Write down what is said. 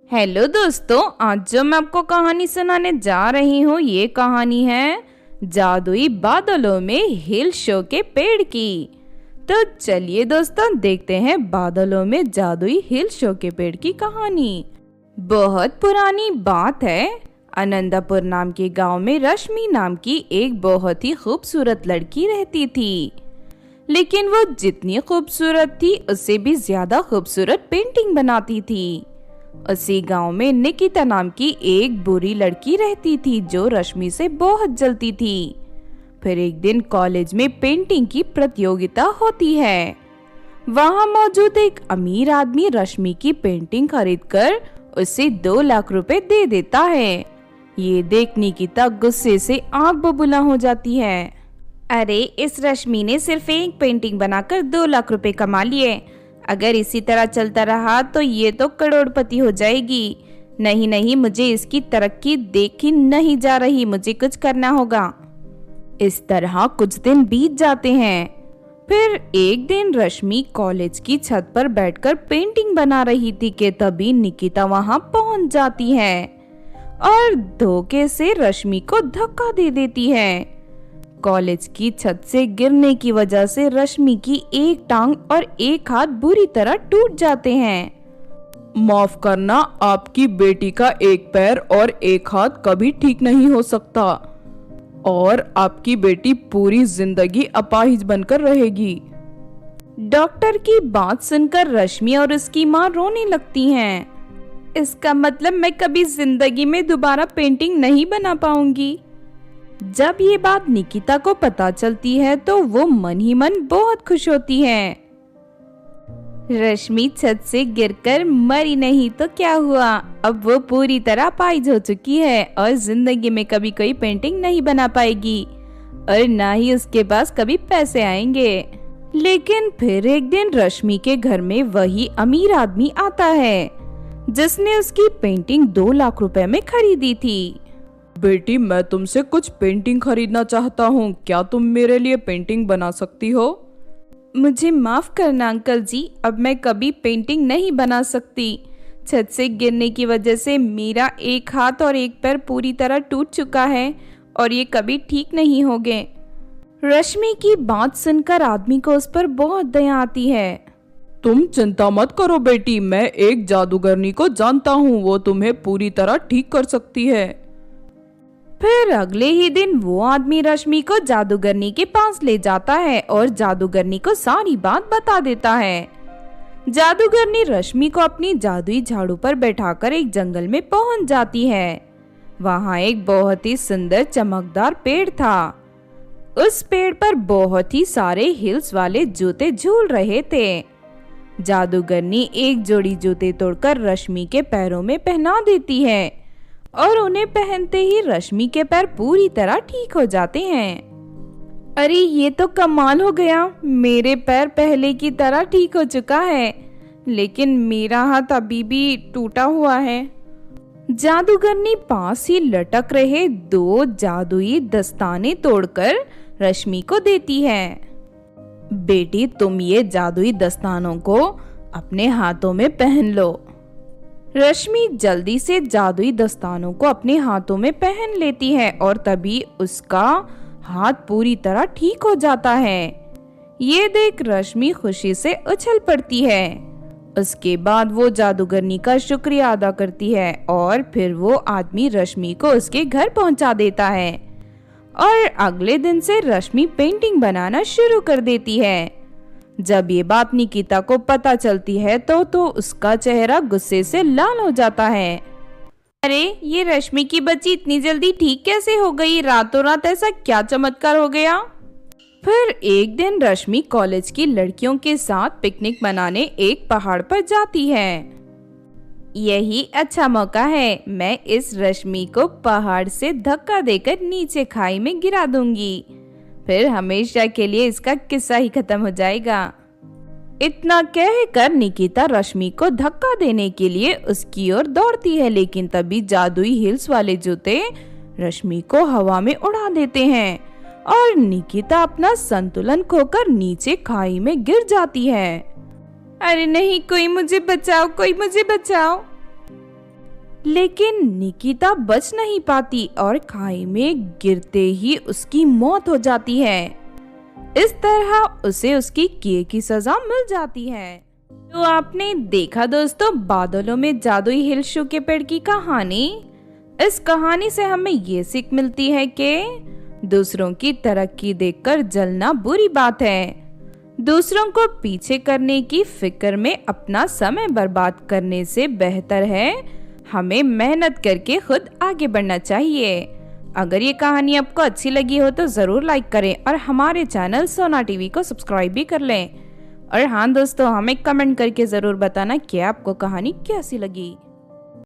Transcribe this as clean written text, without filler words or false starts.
Hello दोस्तों, आज जो मैं आपको कहानी सुनाने जा रही हूँ ये कहानी है जादुई बादलों में हिल शो के पेड़ की। तो चलिए दोस्तों देखते हैं बादलों में जादुई हिल शो के पेड़ की कहानी। बहुत पुरानी बात है। आनंदापुर नाम के गांव में रश्मि नाम की एक बहुत ही खूबसूरत लड़की रहती थी। लेकिन वो जितनी खूबसूरत थी उससे भी ज्यादा खूबसूरत पेंटिंग बनाती थी। उसी गांव में निकिता नाम की एक बुरी लड़की रहती थी जो रश्मि से बहुत जलती थी। फिर एक दिन कॉलेज में पेंटिंग की प्रतियोगिता होती है। वहां मौजूद एक अमीर आदमी रश्मि की पेंटिंग खरीदकर उसे 2 लाख रुपए दे देता है। ये देख निकिता गुस्से से आग बबूला हो जाती है। अरे, इस रश्मि ने सिर्फ एक पेंटिंग बनाकर 2 लाख रुपए कमा लिए। अगर इसी तरह चलता रहा तो ये तो करोड़पति हो जाएगी। नहीं नहीं, मुझे इसकी तरक्की देखी नहीं जा रही, मुझे कुछ करना होगा। इस तरह कुछ दिन बीत जाते हैं। फिर एक दिन रश्मि कॉलेज की छत पर बैठकर पेंटिंग बना रही थी कि तभी निकिता वहां पहुंच जाती है और धोखे से रश्मि को धक्का दे देती है। कॉलेज की छत से गिरने की वजह से रश्मि की एक टांग और एक हाथ बुरी तरह टूट जाते हैं। माफ करना, आपकी बेटी का एक पैर और एक हाथ कभी ठीक नहीं हो सकता और आपकी बेटी पूरी जिंदगी अपाहिज बनकर रहेगी। डॉक्टर की बात सुनकर रश्मि और उसकी माँ रोने लगती हैं। इसका मतलब मैं कभी जिंदगी में दोबारा पेंटिंग नहीं बना पाऊंगी। जब ये बात निकिता को पता चलती है तो वो मन ही मन बहुत खुश होती है। रश्मि छत से गिरकर मरी नहीं तो क्या हुआ, अब वो पूरी तरह अपाहिज हो चुकी है और जिंदगी में कभी कोई पेंटिंग नहीं बना पाएगी और ना ही उसके पास कभी पैसे आएंगे। लेकिन फिर एक दिन रश्मि के घर में वही अमीर आदमी आता है जिसने उसकी पेंटिंग 2 लाख रुपए में खरीदी थी। बेटी, मैं तुमसे कुछ पेंटिंग खरीदना चाहता हूँ, क्या तुम मेरे लिए पेंटिंग बना सकती हो? मुझे माफ करना अंकल जी, अब मैं कभी पेंटिंग नहीं बना सकती। छत से गिरने की वजह से मेरा एक हाथ और एक पैर पूरी तरह टूट चुका है और ये कभी ठीक नहीं होंगे। रश्मि की बात सुनकर आदमी को उस पर बहुत दया आती है। तुम चिंता मत करो बेटी, मैं एक जादूगरनी को जानता हूँ, वो तुम्हें पूरी तरह ठीक कर सकती है। फिर अगले ही दिन वो आदमी रश्मि को जादूगरनी के पास ले जाता है और जादूगरनी को सारी बात बता देता है। जादूगरनी रश्मि को अपनी जादुई झाड़ू पर बैठाकर एक जंगल में पहुंच जाती है। वहां एक बहुत ही सुंदर चमकदार पेड़ था। उस पेड़ पर बहुत ही सारे हिल्स वाले जूते झूल रहे थे। जादूगरनी एक जोड़ी जूते तोड़कर रश्मि के पैरों में पहना देती है और उन्हें पहनते ही रश्मि के पैर पूरी तरह ठीक हो जाते हैं। अरे, ये तो कमाल हो गया, मेरे पैर पहले की तरह ठीक हो चुका है, लेकिन मेरा हाथ अभी भी टूटा हुआ है। जादूगरनी पास ही लटक रहे 2 जादुई दस्ताने तोड़कर रश्मि को देती है। बेटी, तुम ये जादुई दस्तानों को अपने हाथों में पहन लो। रश्मि जल्दी से जादुई दस्तानों को अपने हाथों में पहन लेती है और तभी उसका हाथ पूरी तरह ठीक हो जाता है। ये देख रश्मि खुशी से उछल पड़ती है। उसके बाद वो जादूगरनी का शुक्रिया अदा करती है और फिर वो आदमी रश्मि को उसके घर पहुंचा देता है और अगले दिन से रश्मि पेंटिंग बनाना शुरू कर देती है। जब ये बात निकिता को पता चलती है तो उसका चेहरा गुस्से से लाल हो जाता है। अरे, ये रश्मि की बच्ची इतनी जल्दी ठीक कैसे हो गई? रातों रात ऐसा क्या चमत्कार हो गया? फिर एक दिन रश्मि कॉलेज की लड़कियों के साथ पिकनिक मनाने एक पहाड़ पर जाती है। यही अच्छा मौका है, मैं इस रश्मि को पहाड़ से धक्का देकर नीचे खाई में गिरा दूंगी, फिर हमेशा के लिए इसका किस्सा ही खत्म हो जाएगा। इतना कहकर निकिता रश्मि को धक्का देने के लिए उसकी ओर दौड़ती है, लेकिन तभी जादुई हिल्स वाले जूते रश्मि को हवा में उड़ा देते हैं और निकिता अपना संतुलन खोकर नीचे खाई में गिर जाती है। अरे नहीं, कोई मुझे बचाओ, कोई मुझे बचाओ। लेकिन निकिता बच नहीं पाती और खाई में गिरते ही उसकी मौत हो जाती है। इस तरह उसे उसकी किए की सजा मिल जाती है। तो आपने देखा दोस्तों बादलों में जादुई हिल शू के पेड़ की कहानी। इस कहानी से हमें ये सीख मिलती है कि दूसरों की तरक्की देखकर जलना बुरी बात है। दूसरों को पीछे करने की फिक्र में अपना समय बर्बाद करने से बेहतर है हमें मेहनत करके खुद आगे बढ़ना चाहिए। अगर ये कहानी आपको अच्छी लगी हो तो जरूर लाइक करें और हमारे चैनल सोना टीवी को सब्सक्राइब भी कर लें। और हाँ दोस्तों, हमें कमेंट करके जरूर बताना कि आपको कहानी कैसी लगी।